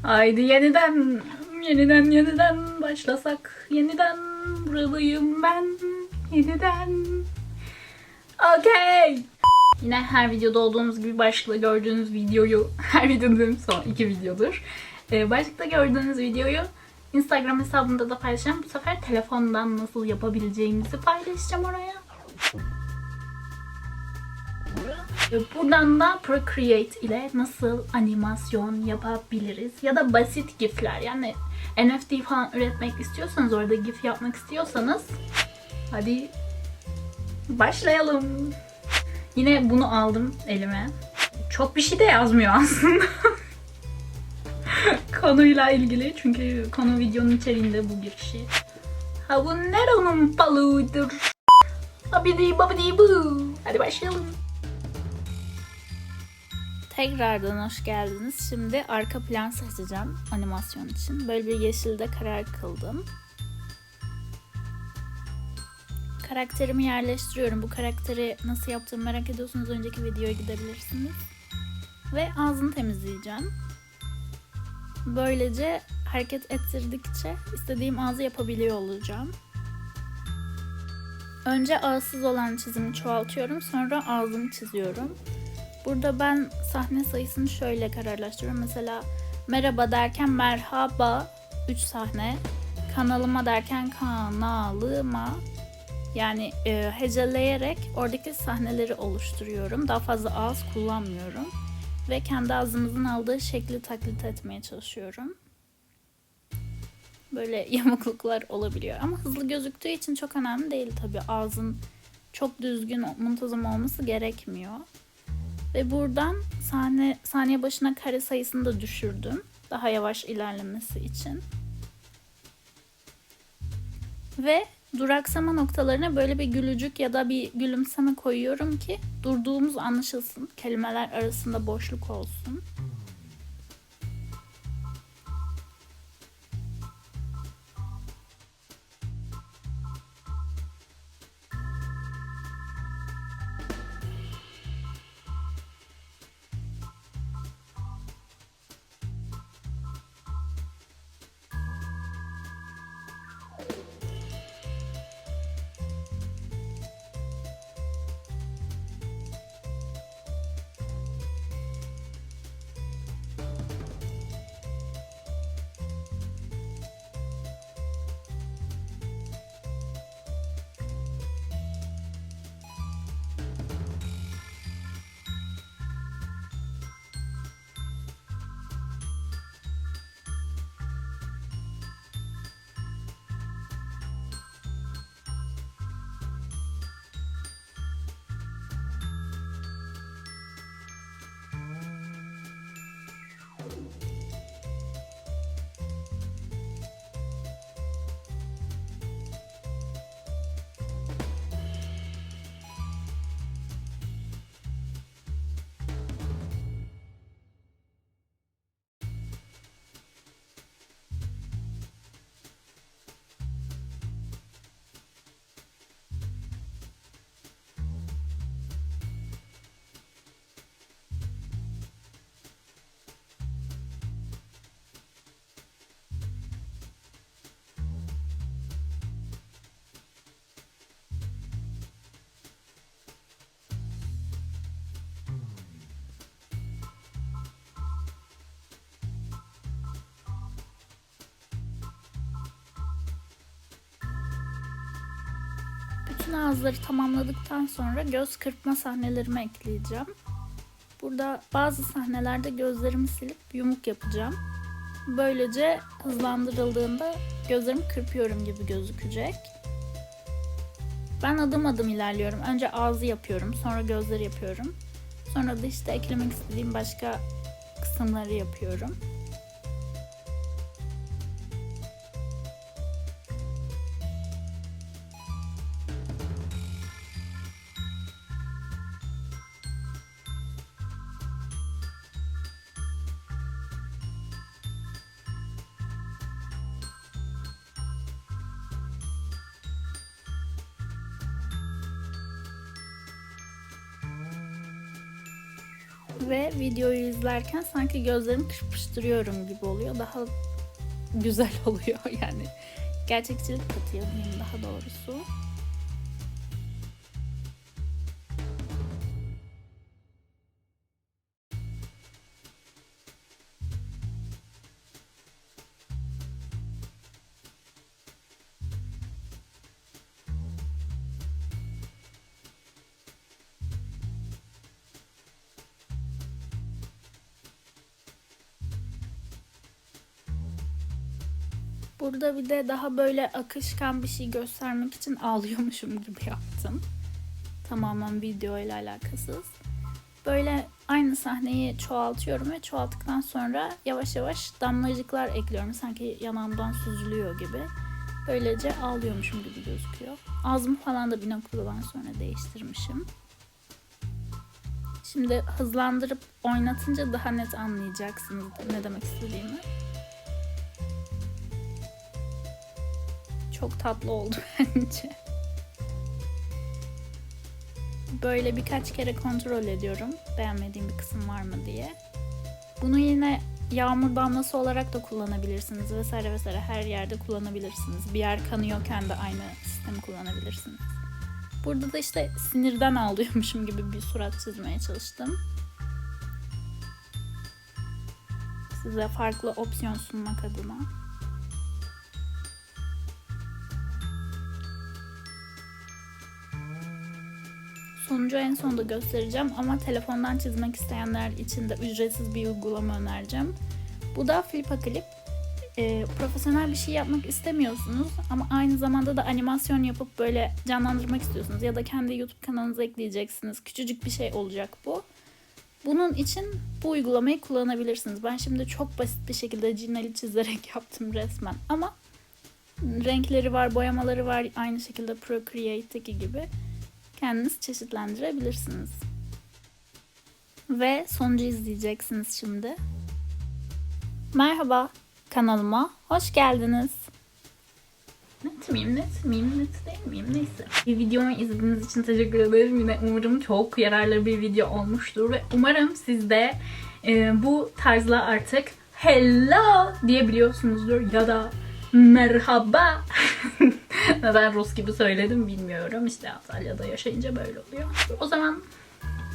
Haydi yeniden başlasak. Yeniden buradayım ben. Yeniden. Okay. Yine her videoda olduğumuz gibi başlıkta gördüğünüz videoyu, her videonun son 2 videodur. Başlıkta gördüğünüz videoyu Instagram hesabımda da paylaşacağım. Bu sefer telefondan nasıl yapabileceğimizi paylaşacağım oraya. Buradan da Procreate ile nasıl animasyon yapabiliriz ya da basit gifler, yani NFT falan üretmek istiyorsanız, orada gif yapmak istiyorsanız hadi başlayalım. Yine bunu aldım elime. Çok bir şey de yazmıyor aslında. Konuyla ilgili, çünkü konu videonun içeriğinde bu girişi. Ha bu nerenin balıdır? Abidi babidi bu. Hadi başlayalım. Tekrardan hoş geldiniz. Şimdi arka plan seçeceğim animasyon için. Böyle bir yeşilde karar kıldım. Karakterimi yerleştiriyorum. Bu karakteri nasıl yaptığımı merak ediyorsanız önceki videoya gidebilirsiniz. Ve ağzını temizleyeceğim. Böylece hareket ettirdikçe istediğim ağzı yapabiliyor olacağım. Önce ağızsız olan çizimi çoğaltıyorum. Sonra ağzını çiziyorum. Burada ben sahne sayısını şöyle kararlaştırıyorum. Mesela merhaba derken merhaba 3 sahne. Kanalıma derken kanalıma. Yani heceleyerek oradaki sahneleri oluşturuyorum. Daha fazla ağız kullanmıyorum. Ve kendi ağzımızın aldığı şekli taklit etmeye çalışıyorum. Böyle yamukluklar olabiliyor. Ama hızlı gözüktüğü için çok önemli değil tabii. Ağzın çok düzgün, muntazam olması gerekmiyor. Ve buradan saniye başına kare sayısını da düşürdüm. Daha yavaş ilerlemesi için. Ve duraksama noktalarına böyle bir gülücük ya da bir gülümseme koyuyorum ki durduğumuz anlaşılsın. Kelimeler arasında boşluk olsun. Bütün ağızları tamamladıktan sonra göz kırpma sahnelerimi ekleyeceğim. Burada bazı sahnelerde gözlerimi silip yumuk yapacağım. Böylece hızlandırıldığında gözlerimi kırpıyorum gibi gözükecek. Ben adım adım ilerliyorum. Önce ağzı yapıyorum, sonra gözleri yapıyorum. Sonra da işte eklemek istediğim başka kısımları yapıyorum. Ve videoyu izlerken sanki gözlerimi kırpıştırıyorum gibi oluyor. Daha güzel oluyor yani. Gerçekçilik katıyor daha doğrusu. Burada bir de daha böyle akışkan bir şey göstermek için ağlıyormuşum gibi yaptım. Tamamen video ile alakasız. Böyle aynı sahneyi çoğaltıyorum ve çoğalttıktan sonra yavaş yavaş damlacıklar ekliyorum. Sanki yanağımdan süzülüyor gibi. Böylece ağlıyormuşum gibi gözüküyor. Ağzımı falan da bir noktadan sonra değiştirmişim. Şimdi hızlandırıp oynatınca daha net anlayacaksınız ne demek istediğimi. Çok tatlı oldu bence. Böyle birkaç kere kontrol ediyorum. Beğenmediğim bir kısım var mı diye. Bunu yine yağmur damlası olarak da kullanabilirsiniz vesaire vesaire. Her yerde kullanabilirsiniz. Bir yer kanıyorken de aynı sistemi kullanabilirsiniz. Burada da işte sinirden ağlıyormuşum gibi bir surat çizmeye çalıştım. Size farklı opsiyon sunmak adına. Sonucu en sonunda göstereceğim ama telefondan çizmek isteyenler için de ücretsiz bir uygulama önereceğim. Bu da Flipaclip. Profesyonel bir şey yapmak istemiyorsunuz ama aynı zamanda da animasyon yapıp böyle canlandırmak istiyorsunuz ya da kendi YouTube kanalınıza ekleyeceksiniz. Küçücük bir şey olacak bu. Bunun için bu uygulamayı kullanabilirsiniz. Ben şimdi çok basit bir şekilde Cinali çizerek yaptım resmen ama renkleri var, boyamaları var. Aynı şekilde Procreate'deki gibi kendiniz çeşitlendirebilirsiniz. Ve sonucu izleyeceksiniz şimdi. Merhaba, kanalıma hoş geldiniz. Net miyim değil miyim neyse. Videomu izlediğiniz için teşekkür ederim. Yine umarım çok yararlı bir video olmuştur ve umarım siz de bu tarzla artık hello diyebiliyorsunuzdur ya da merhaba. Neden Rus gibi söyledim bilmiyorum. İşte Antalya'da yaşayınca böyle oluyor. O zaman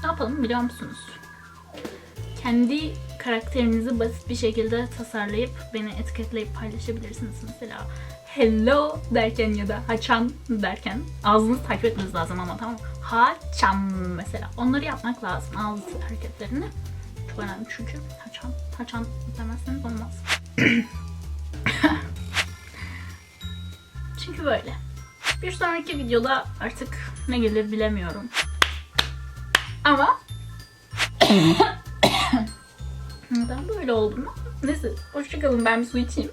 ne yapalım biliyor musunuz? Kendi karakterinizi basit bir şekilde tasarlayıp beni etiketleyip paylaşabilirsiniz. Mesela hello derken ya da haçan derken ağzınızı takip etmeniz lazım ama tamam mı? Haçan mesela. Onları yapmak lazım ağız hareketlerini. Çok önemli çünkü haçan demezseniz olmaz. Çünkü böyle. Bir sonraki videoda artık ne gelir bilemiyorum. Ama neden böyle oldum? Neyse hoşçakalın, ben bir su içeyim.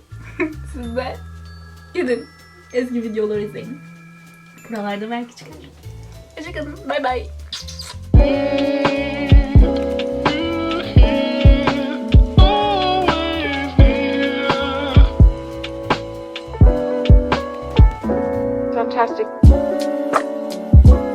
Siz de gidin eski videoları izleyin. Buralarda belki çıkar. Hoşçakalın, bay bay.